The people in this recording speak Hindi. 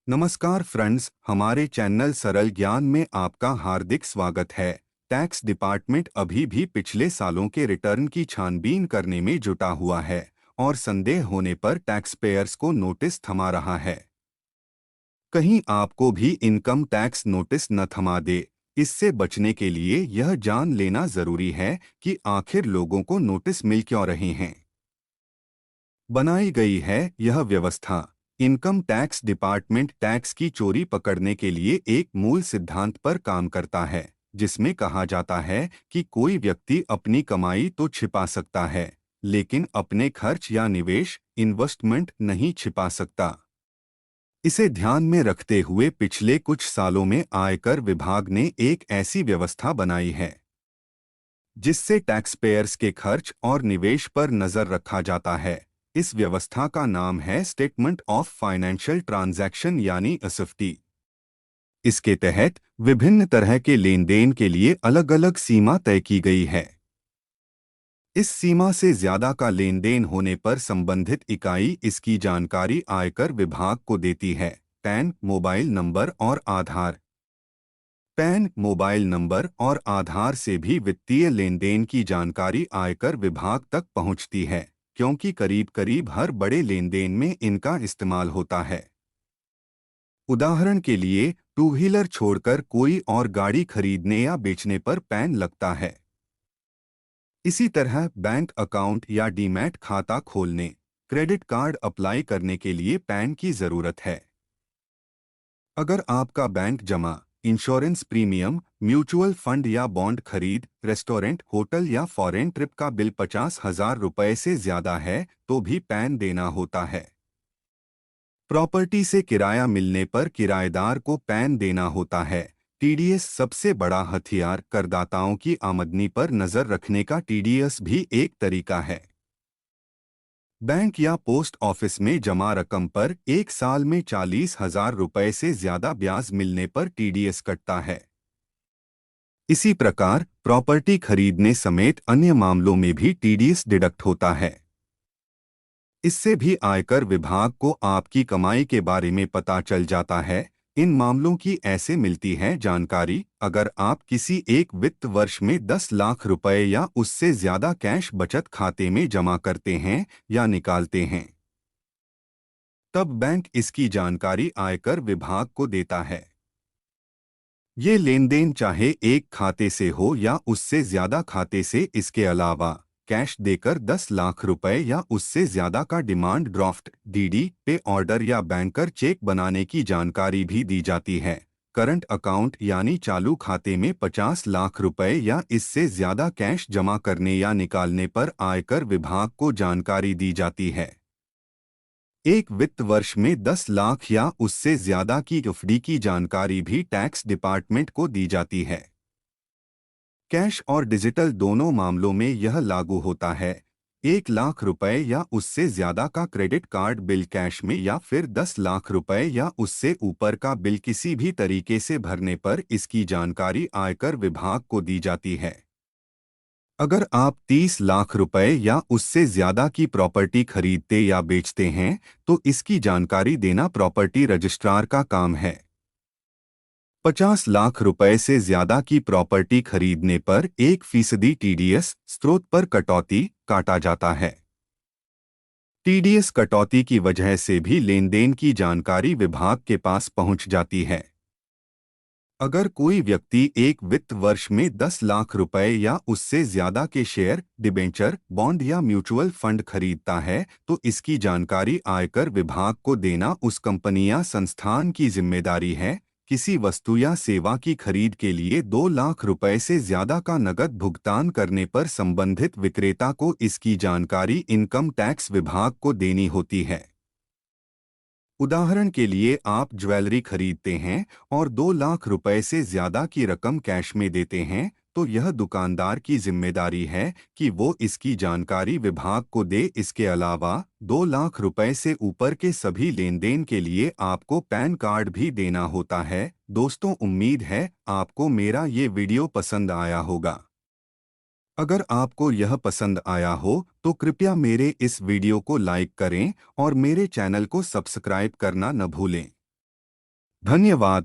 नमस्कार फ्रेंड्स, हमारे चैनल सरल ज्ञान में आपका हार्दिक स्वागत है। टैक्स डिपार्टमेंट अभी भी पिछले सालों के रिटर्न की छानबीन करने में जुटा हुआ है और संदेह होने पर टैक्स पेयर्स को नोटिस थमा रहा है। कहीं आपको भी इनकम टैक्स नोटिस न थमा दे। इससे बचने के लिए यह जान लेना जरूरी है कि आखिर लोगों को नोटिस मिल क्यों रहे हैं। बनाई गई है यह व्यवस्था। इनकम टैक्स डिपार्टमेंट टैक्स की चोरी पकड़ने के लिए एक मूल सिद्धांत पर काम करता है, जिसमें कहा जाता है कि कोई व्यक्ति अपनी कमाई तो छिपा सकता है, लेकिन अपने खर्च या निवेश इन्वेस्टमेंट नहीं छिपा सकता। इसे ध्यान में रखते हुए पिछले कुछ सालों में आयकर विभाग ने एक ऐसी व्यवस्था बनाई है जिससे टैक्स पेयर्स के खर्च और निवेश पर नजर रखा जाता है। इस व्यवस्था का नाम है स्टेटमेंट ऑफ फाइनेंशियल ट्रांजैक्शन यानी एसएफटी। इसके तहत विभिन्न तरह के लेन देन के लिए अलग अलग सीमा तय की गई है। इस सीमा से ज्यादा का लेन देन होने पर संबंधित इकाई इसकी जानकारी आयकर विभाग को देती है। पैन, मोबाइल नंबर और आधार। पैन, मोबाइल नंबर और आधार से भी वित्तीय लेन देन की जानकारी आयकर विभाग तक पहुंचती है, क्योंकि करीब करीब हर बड़े लेन देन में इनका इस्तेमाल होता है। उदाहरण के लिए, टू व्हीलर छोड़कर कोई और गाड़ी खरीदने या बेचने पर पैन लगता है। इसी तरह बैंक अकाउंट या डीमैट खाता खोलने, क्रेडिट कार्ड अप्लाई करने के लिए पैन की जरूरत है। अगर आपका बैंक जमा, इंश्योरेंस प्रीमियम, म्यूचुअल फंड या बॉन्ड खरीद, रेस्टोरेंट, होटल या फॉरेन ट्रिप का बिल 50,000 रुपये से ज्यादा है तो भी पैन देना होता है। प्रॉपर्टी से किराया मिलने पर किराएदार को पैन देना होता है। टीडीएस सबसे बड़ा हथियार करदाताओं की आमदनी पर नजर रखने का टीडीएस भी एक तरीका है। बैंक या पोस्ट ऑफिस में जमा रकम पर एक साल में 40,000 रुपये से ज्यादा ब्याज मिलने पर टीडीएस कटता है। इसी प्रकार प्रॉपर्टी खरीदने समेत अन्य मामलों में भी टीडीएस डिडक्ट होता है। इससे भी आयकर विभाग को आपकी कमाई के बारे में पता चल जाता है। इन मामलों की ऐसे मिलती है जानकारी अगर आप किसी एक वित्त वर्ष में 10 लाख रुपए या उससे ज्यादा कैश बचत खाते में जमा करते हैं या निकालते हैं, तब बैंक इसकी जानकारी आयकर विभाग को देता है। ये लेन देन चाहे एक खाते से हो या उससे ज्यादा खाते से, इसके अलावा कैश देकर 10 लाख रुपए या उससे ज्यादा का डिमांड ड्राफ्ट, डीडी, पे ऑर्डर या बैंकर चेक बनाने की जानकारी भी दी जाती है। करंट अकाउंट यानी चालू खाते में 50 लाख रुपए या इससे ज्यादा कैश जमा करने या निकालने पर आयकर विभाग को जानकारी दी जाती है। एक वित्त वर्ष में 10 लाख या उससे ज्यादा की एफडी की जानकारी भी टैक्स डिपार्टमेंट को दी जाती है। कैश और डिजिटल दोनों मामलों में यह लागू होता है। 1 लाख रुपए या उससे ज्यादा का क्रेडिट कार्ड बिल कैश में या फिर 10 लाख रुपए या उससे ऊपर का बिल किसी भी तरीके से भरने पर इसकी जानकारी आयकर विभाग को दी जाती है। अगर आप 30 लाख रुपए या उससे ज्यादा की प्रॉपर्टी खरीदते या बेचते हैं तो इसकी जानकारी देना प्रॉपर्टी रजिस्ट्रार का काम है। 50 लाख रुपए से ज्यादा की प्रॉपर्टी खरीदने पर 1% टीडीएस स्रोत पर कटौती काटा जाता है। टीडीएस कटौती की वजह से भी लेन देन की जानकारी विभाग के पास पहुंच जाती है। अगर कोई व्यक्ति एक वित्त वर्ष में 10 लाख रुपए या उससे ज्यादा के शेयर, डिबेंचर, बॉन्ड या म्यूचुअल फंड खरीदता है तो इसकी जानकारी आयकर विभाग को देना उस कंपनी या संस्थान की जिम्मेदारी है। किसी वस्तु या सेवा की खरीद के लिए 2 लाख रुपए से ज्यादा का नकद भुगतान करने पर संबंधित विक्रेता को इसकी जानकारी इनकम टैक्स विभाग को देनी होती है। उदाहरण के लिए, आप ज्वेलरी खरीदते हैं और 2 लाख रुपए से ज्यादा की रकम कैश में देते हैं तो यह दुकानदार की जिम्मेदारी है कि वो इसकी जानकारी विभाग को दे। इसके अलावा 2 लाख रुपए से ऊपर के सभी लेन देन के लिए आपको पैन कार्ड भी देना होता है। दोस्तों, उम्मीद है आपको मेरा ये वीडियो पसंद आया होगा। अगर आपको यह पसंद आया हो तो कृपया मेरे इस वीडियो को लाइक करें और मेरे चैनल को सब्सक्राइब करना न भूलें। धन्यवाद।